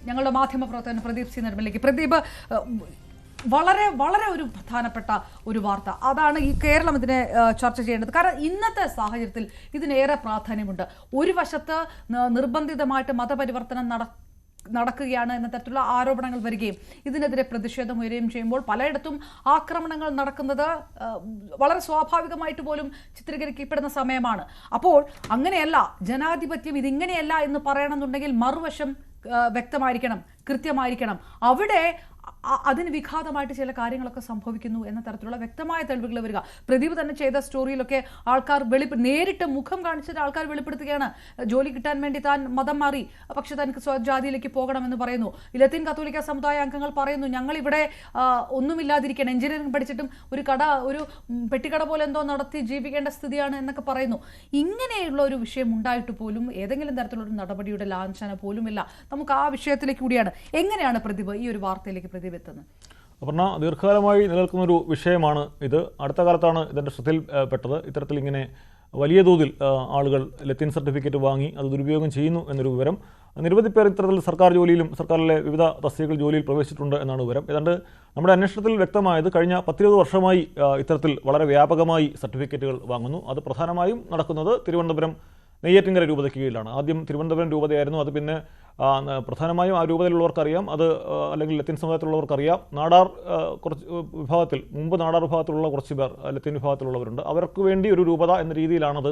ഞങ്ങളുടെ മാധ്യമപ്രവർത്തകൻ പ്രദീപ് സി നെടുമലയ്ക്ക്. പ്രദീപ്, വളരെ വളരെ ഒരു പ്രധാനപ്പെട്ട ഒരു വാർത്ത, അതാണ് ഈ കേരളം ഇതിനെ ചർച്ച ചെയ്യേണ്ടത്. കാരണം ഇന്നത്തെ സാഹചര്യത്തിൽ ഇതിനേറെ പ്രാധാന്യമുണ്ട്. ഒരു വശത്ത് നിർബന്ധിതമായിട്ട് മതപരിവർത്തനം നടക്കുകയാണ് എന്ന തരത്തിലുള്ള ആരോപണങ്ങൾ വരികയും ഇതിനെതിരെ പ്രതിഷേധം ഉയരുകയും ചെയ്യുമ്പോൾ പലയിടത്തും ആക്രമണങ്ങൾ നടക്കുന്നത് വളരെ സ്വാഭാവികമായിട്ട് പോലും ചിത്രീകരിക്കപ്പെടുന്ന സമയമാണ്. അപ്പോൾ അങ്ങനെയല്ല, ജനാധിപത്യം ഇതിങ്ങനെയല്ല എന്ന് പറയണമെന്നുണ്ടെങ്കിൽ മറുവശം വ്യക്തമായിരിക്കണം, കൃത്യമായിരിക്കണം. അവിടെ അതിന് വിഘാതമായിട്ട് ചില കാര്യങ്ങളൊക്കെ സംഭവിക്കുന്നു എന്ന തരത്തിലുള്ള വ്യക്തമായ തെളിവുകൾ വരിക. പ്രദീപ് തന്നെ ചെയ്ത സ്റ്റോറിയിലൊക്കെ ആൾക്കാർ നേരിട്ട് മുഖം കാണിച്ചിട്ട് ആൾക്കാർ വെളിപ്പെടുത്തുകയാണ്, ജോലി കിട്ടാൻ വേണ്ടി താൻ മതം മാറി, പക്ഷെ തനിക്ക് സ്വജാതിയിലേക്ക് പോകണമെന്ന് പറയുന്നു. ലത്തീൻ കത്തോലിക്ക സമുദായ അംഗങ്ങൾ പറയുന്നു, ഞങ്ങളിവിടെ ഒന്നുമില്ലാതിരിക്കണം, എഞ്ചിനീയറിംഗ് പഠിച്ചിട്ടും ഒരു പെട്ടിക്കട പോലെ എന്തോ നടത്തി ജീവിക്കേണ്ട സ്ഥിതിയാണ് എന്നൊക്കെ പറയുന്നു. ഇങ്ങനെയുള്ള ഒരു വിഷയം ഉണ്ടായിട്ട് പോലും ഏതെങ്കിലും തരത്തിലുള്ള നടപടിയുടെ ലാഞ്ചന പോലുമില്ല. നമുക്ക് ആ വിഷയത്തിലേക്ക് കൂടിയാണ്. എങ്ങനെയാണ് പ്രദീപ് ഈ ഒരു വാർത്തയിലേക്ക് പ്രദീപ് എത്തുന്നത്? അപർണ, ദീർഘകാലമായി നിലനിൽക്കുന്നൊരു വിഷയമാണ് ഇത്. അടുത്ത കാലത്താണ് ഇതിൻ്റെ ശ്രദ്ധയിൽപ്പെട്ടത്. ഇത്തരത്തിൽ ഇങ്ങനെ വലിയ തോതിൽ ആളുകൾ ലത്തീൻ സർട്ടിഫിക്കറ്റ് വാങ്ങി അത് ദുരുപയോഗം ചെയ്യുന്നു എന്നൊരു വിവരം. നിരവധി പേർ ഇത്തരത്തിൽ സർക്കാർ ജോലിയിലും സർക്കാരിലെ വിവിധ തസ്തികകൾ ജോലിയിൽ പ്രവേശിച്ചിട്ടുണ്ട് എന്നാണ് വിവരം. ഏതാണ്ട് നമ്മുടെ അന്വേഷണത്തിൽ വ്യക്തമായത് കഴിഞ്ഞ 10-20 വർഷമായി ഇത്തരത്തിൽ വളരെ വ്യാപകമായി സർട്ടിഫിക്കറ്റുകൾ വാങ്ങുന്നു. അത് പ്രധാനമായും നടക്കുന്നത് തിരുവനന്തപുരം നെയ്യാറ്റിൻകര രൂപതയ്ക്ക് കീഴിലാണ്. ആദ്യം തിരുവനന്തപുരം രൂപതയായിരുന്നു, അത് പിന്നെ പ്രധാനമായും ആ രൂപതയിലുള്ളവർക്കറിയാം, അത് അല്ലെങ്കിൽ ലത്തീൻ സമുദായത്തിലുള്ളവർക്കറിയാം. നാടാർ കുറച്ച് വിഭാഗത്തിൽ, മുമ്പ് നാടാർ വിഭാഗത്തിലുള്ള കുറച്ച് പേർ ലത്തീൻ വിഭാഗത്തിലുള്ളവരുണ്ട്. അവർക്ക് വേണ്ടി ഒരു രൂപത എന്ന രീതിയിലാണത്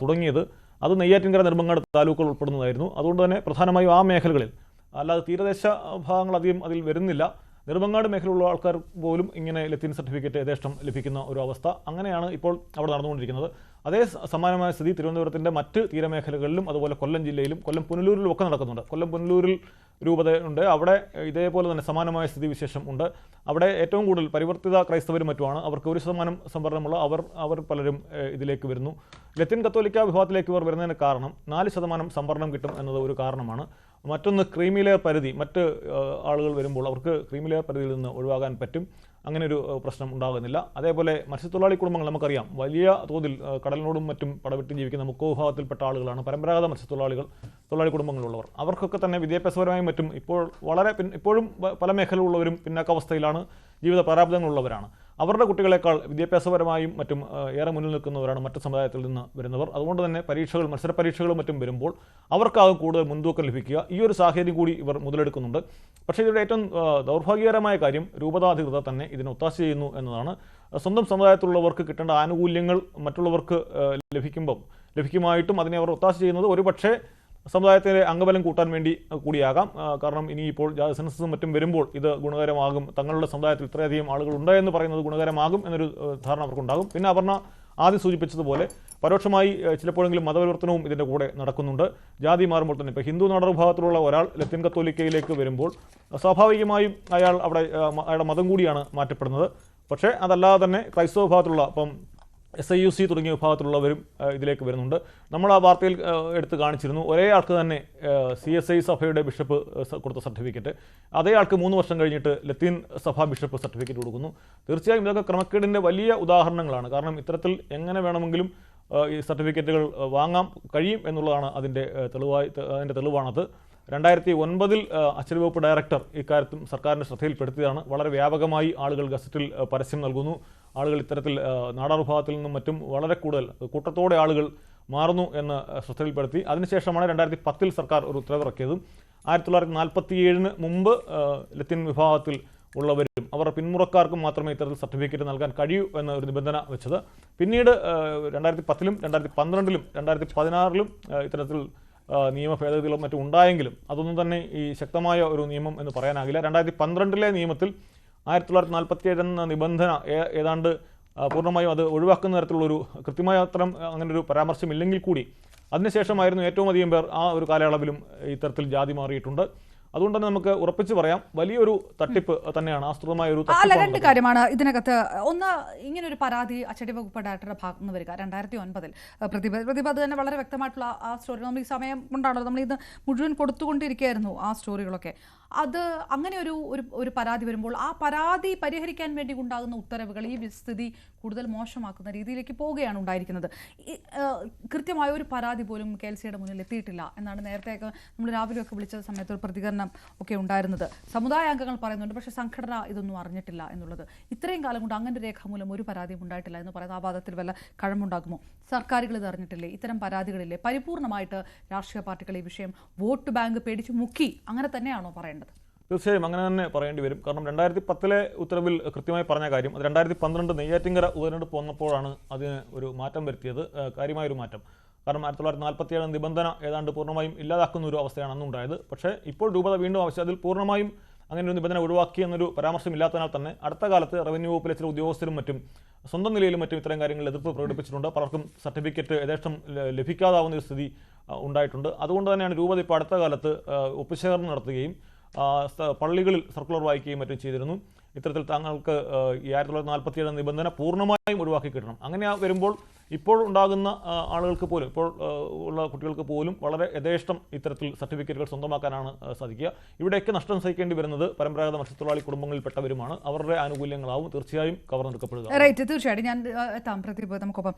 തുടങ്ങിയത്. അത് നെയ്യാറ്റിൻകര നെടുമങ്ങാട് താലൂക്കുകൾ ഉൾപ്പെടുന്നതായിരുന്നു. അതുകൊണ്ട് തന്നെ പ്രധാനമായും ആ മേഖലകളിൽ, അല്ലാതെ തീരദേശ ഭാഗങ്ങൾ അധികം അതിൽ വരുന്നില്ല. നെടുമങ്ങാട് മേഖലയിലുള്ള ആൾക്കാർ പോലും ഇങ്ങനെ ലത്തീൻ സർട്ടിഫിക്കറ്റ് യഥേഷ്ടം ലഭിക്കുന്ന ഒരു അവസ്ഥ അങ്ങനെയാണ് ഇപ്പോൾ അവിടെ നടന്നുകൊണ്ടിരിക്കുന്നത്. അതേ സമാനമായ സ്ഥിതി തിരുവനന്തപുരത്തിൻ്റെ മറ്റ് തീരമേഖലകളിലും അതുപോലെ കൊല്ലം ജില്ലയിലും കൊല്ലം പുനലൂരിലും ഒക്കെ നടക്കുന്നുണ്ട്. കൊല്ലം പുനലൂരിൽ രൂപതയുണ്ട്, അവിടെ ഇതേപോലെ തന്നെ സമാനമായ സ്ഥിതിവിശേഷം ഉണ്ട്. അവിടെ ഏറ്റവും കൂടുതൽ പരിവർത്തിത ക്രൈസ്തവരും മറ്റുമാണ്. അവർക്ക് 1% സംവരണമുള്ള അവർ പലരും ഇതിലേക്ക് വരുന്നു. ലത്തീൻ കത്തോലിക്ക വിഭാഗത്തിലേക്ക് ഇവർ വരുന്നതിന് കാരണം 4% സംവരണം കിട്ടും എന്നത് ഒരു കാരണമാണ്. മറ്റൊന്ന് ക്രീമി ലെയർ പരിധി, മറ്റ് ആളുകൾ വരുമ്പോൾ അവർക്ക് ക്രീമി ലെയർ പരിധിയിൽ നിന്ന് ഒഴിവാകാൻ പറ്റും. അങ്ങനെ ഒരു പ്രശ്നം ഉണ്ടാകുന്നില്ല. അതേപോലെ മത്സ്യത്തൊഴിലാളി കുടുംബങ്ങൾ നമുക്കറിയാം, വലിയ തോതിൽ കടലിനോടും മറ്റും പടവെട്ടി ജീവിക്കുന്ന മുക്കോ വിഭാഗത്തിൽപ്പെട്ട ആളുകളാണ് പരമ്പരാഗത തൊഴിലാളി കുടുംബങ്ങളുള്ളവർ. അവർക്കൊക്കെ തന്നെ വിദ്യാഭ്യാസപരമായും മറ്റും ഇപ്പോഴും പല മേഖലയിലുള്ളവരും പിന്നാക്കാവസ്ഥയിലാണ്, ജീവിത പ്രാരാബ്ദങ്ങളുള്ളവരാണ്. അവരുടെ കുട്ടികളെക്കാൾ വിദ്യാഭ്യാസപരമായും മറ്റും ഏറെ മുന്നിൽ നിൽക്കുന്നവരാണ് മറ്റ് സമുദായത്തിൽ നിന്ന് വരുന്നവർ. അതുകൊണ്ട് തന്നെ മത്സര പരീക്ഷകളും മറ്റും വരുമ്പോൾ അവർക്കാകും കൂടുതൽ മുൻതൂക്കം ലഭിക്കുക. ഈ ഒരു സാഹചര്യം കൂടി ഇവർ മുതലെടുക്കുന്നുണ്ട്. പക്ഷേ ഇതിയുടെ ഏറ്റവും ദൗർഭാഗ്യകരമായ കാര്യം രൂപതാധികൃതർ തന്നെ ഇതിന് ഒത്താശ ചെയ്യുന്നു എന്നതാണ്. സ്വന്തം സമുദായത്തിലുള്ളവർക്ക് കിട്ടേണ്ട ആനുകൂല്യങ്ങൾ മറ്റുള്ളവർക്ക് ലഭിക്കുമായിട്ടും അതിനെ അവർ ഒത്താശ ചെയ്യുന്നത് ഒരുപക്ഷെ സമുദായത്തിലെ അംഗബലം കൂട്ടാൻ വേണ്ടി കൂടിയാകാം. കാരണം ഇനിയിപ്പോൾ സെൻസസും മറ്റും വരുമ്പോൾ ഇത് ഗുണകരമാകും, തങ്ങളുടെ സമുദായത്തിൽ ഇത്രയധികം ആളുകൾ ഉണ്ട് എന്ന് പറയുന്നത് ഗുണകരമാകും എന്നൊരു ധാരണ അവർക്കുണ്ടാകും. പിന്നെ അപർണ ആദ്യം സൂചിപ്പിച്ചതുപോലെ പരോക്ഷമായി ചിലപ്പോഴെങ്കിലും മതപരിവർത്തനവും ഇതിൻ്റെ കൂടെ നടക്കുന്നുണ്ട്. ജാതി മാറുമ്പോൾ തന്നെ ഇപ്പോൾ ഹിന്ദു നാടർ വിഭാഗത്തിലുള്ള ഒരാൾ ലത്തീൻ കത്തോലിക്കയിലേക്ക് വരുമ്പോൾ സ്വാഭാവികമായും അയാളുടെ മതം കൂടിയാണ് മാറ്റപ്പെടുന്നത്. പക്ഷേ അതല്ലാതെ തന്നെ ക്രൈസ്തവ വിഭാഗത്തിലുള്ള ഇപ്പം SIUC തുടങ്ങിയ വിഭാഗത്തിലുള്ളവരും ഇതിലേക്ക് വരുന്നുണ്ട്. നമ്മൾ ആ വാർത്തയിൽ എടുത്ത് കാണിച്ചിരുന്നു, ഒരേ ആൾക്ക് തന്നെ CSI സഭയുടെ ബിഷപ്പ് കൊടുത്ത സർട്ടിഫിക്കറ്റ് അതേ ആൾക്ക് 3 വർഷം കഴിഞ്ഞിട്ട് ലത്തീൻ സഭാ ബിഷപ്പ് സർട്ടിഫിക്കറ്റ് കൊടുക്കുന്നു. തീർച്ചയായും ഇതൊക്കെ ക്രമക്കേടിൻ്റെ വലിയ ഉദാഹരണങ്ങളാണ്. കാരണം ഇത്തരത്തിൽ എങ്ങനെ വേണമെങ്കിലും ഈ സർട്ടിഫിക്കറ്റുകൾ വാങ്ങാൻ കഴിയും എന്നുള്ളതാണ് അതിൻ്റെ തെളിവാണത്. 2009 അച്ചടി വകുപ്പ് ഡയറക്ടർ ഇക്കാര്യത്തും സർക്കാരിൻ്റെ ശ്രദ്ധയിൽപ്പെടുത്തിയതാണ്. വളരെ വ്യാപകമായി ആളുകൾ ഗസറ്റിൽ പരസ്യം നൽകുന്നു. ആളുകൾ ഇത്തരത്തിൽ നാടാർ വിഭാഗത്തിൽ നിന്നും മറ്റും വളരെ കൂടുതൽ കൂട്ടത്തോടെ ആളുകൾ മാറുന്നു എന്ന് ശ്രദ്ധയിൽപ്പെടുത്തി. അതിനുശേഷമാണ് 2010 സർക്കാർ ഒരു ഉത്തരവിറക്കിയത്. 1947 മുമ്പ് ലത്തീൻ വിഭാഗത്തിൽ ഉള്ളവരും അവർ പിന്മുറക്കാർക്കും മാത്രമേ ഇത്തരത്തിൽ സർട്ടിഫിക്കറ്റ് നൽകാൻ കഴിയൂ എന്ന ഒരു നിബന്ധന വെച്ചത്. പിന്നീട് 2010-ലും 2012-ലും 2016-ലും ഇത്തരത്തിൽ നിയമ ഭേദഗതികളും മറ്റും ഉണ്ടായെങ്കിലും അതൊന്നും തന്നെ ഈ ശക്തമായ ഒരു നിയമം എന്ന് പറയാനാകില്ല. 2012-ലെ നിയമത്തിൽ 1947 എന്ന നിബന്ധന ഏതാണ്ട് പൂർണ്ണമായും അത് ഒഴിവാക്കുന്ന തരത്തിലുള്ളൊരു കൃത്യമായ അത്തരം അങ്ങനെ ഒരു പരാമർശമില്ലെങ്കിൽ കൂടി അതിനുശേഷമായിരുന്നു ഏറ്റവും അധികം പേർ ആ ഒരു കാലയളവിലും ഇത്തരത്തിൽ ജാതി മാറിയിട്ടുണ്ട്. അതുകൊണ്ട് തന്നെ നമുക്ക് ഉറപ്പിച്ച് പറയാം വലിയൊരു തട്ടിപ്പ് തന്നെയാണ്, ആസൂത്രിതമായ ഒരു അല്ല, രണ്ട് കാര്യമാണ് ഇതിനകത്ത്. ഒന്ന്, ഇങ്ങനെ ഒരു പരാതി അച്ചടി വകുപ്പ് ഡയറക്ടറുടെ ഭാഗത്ത് നിന്ന് വരിക 2009 പ്രതിഭ അത് തന്നെ വളരെ വ്യക്തമായിട്ടുള്ള ആ സ്റ്റോറി നമ്മൾ ഈ സമയം കൊണ്ടാണല്ലോ നമ്മൾ ഇത് മുഴുവൻ കൊടുത്തുകൊണ്ടിരിക്കുകയായിരുന്നു ആ സ്റ്റോറികളൊക്കെ. അത് അങ്ങനെ ഒരു പരാതി വരുമ്പോൾ ആ പരാതി പരിഹരിക്കാൻ വേണ്ടി ഉണ്ടാകുന്ന ഉത്തരവുകൾ ഈ സ്ഥിതി കൂടുതൽ മോശമാക്കുന്ന രീതിയിലേക്ക് പോവുകയാണ് ഉണ്ടായിരിക്കുന്നത്. കൃത്യമായ ഒരു പരാതി പോലും KLCയുടെ മുന്നിൽ എത്തിയിട്ടില്ല എന്നാണ് നേരത്തെയൊക്കെ നമ്മൾ രാവിലെയൊക്കെ വിളിച്ച സമയത്ത് ഒരു പ്രതികരണം ഒക്കെ ഉണ്ടായിരുന്നത്. സമുദായാംഗങ്ങൾ പറയുന്നുണ്ട്, പക്ഷേ സംഘടന ഇതൊന്നും അറിഞ്ഞിട്ടില്ല എന്നുള്ളത്. ഇത്രയും കാലം കൊണ്ട് അങ്ങനെ രേഖാമൂലം ഒരു പരാതിയും ഉണ്ടായിട്ടില്ല എന്ന് പറയുന്ന ആ വാദത്തിൽ വല്ല കഴമ്പുണ്ടാകുമോ? സർക്കാരുകൾ ഇത് അറിഞ്ഞിട്ടില്ലേ? ഇത്തരം പരാതികളില്ലേ? പരിപൂർണമായിട്ട് രാഷ്ട്രീയ പാർട്ടികൾ ഈ വിഷയം വോട്ട് ബാങ്ക് പേടിച്ച് മുക്കി, അങ്ങനെ തന്നെയാണോ പറയേണ്ടത്? തീർച്ചയായും അങ്ങനെ തന്നെ പറയേണ്ടി വരും. കാരണം 2010 ഉത്തരവിൽ കൃത്യമായി പറഞ്ഞ കാര്യം അത് 2012 നെയ്യാറ്റിൻകര ഉപതെരഞ്ഞെടുപ്പ് വന്നപ്പോഴാണ് അതിന് ഒരു മാറ്റം വരുത്തിയത്, കാര്യമായൊരു മാറ്റം. കാരണം 1947 നിബന്ധന ഏതാണ്ട് പൂർണ്ണമായും ഇല്ലാതാക്കുന്ന ഒരു അവസ്ഥയാണ് അന്നുണ്ടായത്. പക്ഷേ ഇപ്പോൾ രൂപത വീണ്ടും ആവശ്യം അതിൽ പൂർണ്ണമായും അങ്ങനെ ഒരു നിബന്ധന ഒഴിവാക്കി എന്നൊരു പരാമർശം ഇല്ലാത്തതിനാൽ തന്നെ അടുത്ത കാലത്ത് റവന്യൂ വകുപ്പിലെ ചില ഉദ്യോഗസ്ഥരും മറ്റും സ്വന്തം നിലയിലും മറ്റും ഇത്തരം കാര്യങ്ങളിൽ എതിർപ്പ് പ്രകടിപ്പിച്ചിട്ടുണ്ട്. പലർക്കും സർട്ടിഫിക്കറ്റ് യഥേഷ്ടം ലഭിക്കാതാവുന്ന ഒരു സ്ഥിതി ഉണ്ടായിട്ടുണ്ട്. അതുകൊണ്ട് തന്നെയാണ് രൂപത ഇപ്പോൾ അടുത്ത കാലത്ത് ഒപ്പുശേഖരണം നടത്തുകയും പള്ളികളിൽ സർക്കുലർ വായിക്കുകയും മറ്റും ചെയ്തിരുന്നു. ഇത്തരത്തിൽ താങ്കൾക്ക് ഈ 1947 നിബന്ധന പൂർണ്ണമായും ഒഴിവാക്കി കിട്ടണം. അങ്ങനെ വരുമ്പോൾ ഇപ്പോൾ ഉണ്ടാകുന്ന ആളുകൾക്ക് പോലും, ഇപ്പോൾ ഉള്ള കുട്ടികൾക്ക് പോലും വളരെ യഥേഷ്ടം ഇത്തരത്തിൽ സർട്ടിഫിക്കറ്റുകൾ സ്വന്തമാക്കാനാണ് സാധിക്കുക. ഇവിടെയൊക്കെ നഷ്ടം സഹിക്കേണ്ടി വരുന്നത് പരമ്പരാഗത മത്സ്യത്തൊഴിലാളി കുടുംബങ്ങളിൽപ്പെട്ടവരുമാണ്. അവരുടെ ആനുകൂല്യങ്ങളാവും തീർച്ചയായും കവർന്നെടുക്കപ്പെടുക. തീർച്ചയായിട്ടും ഞാൻ എത്താം. നമുക്കൊപ്പം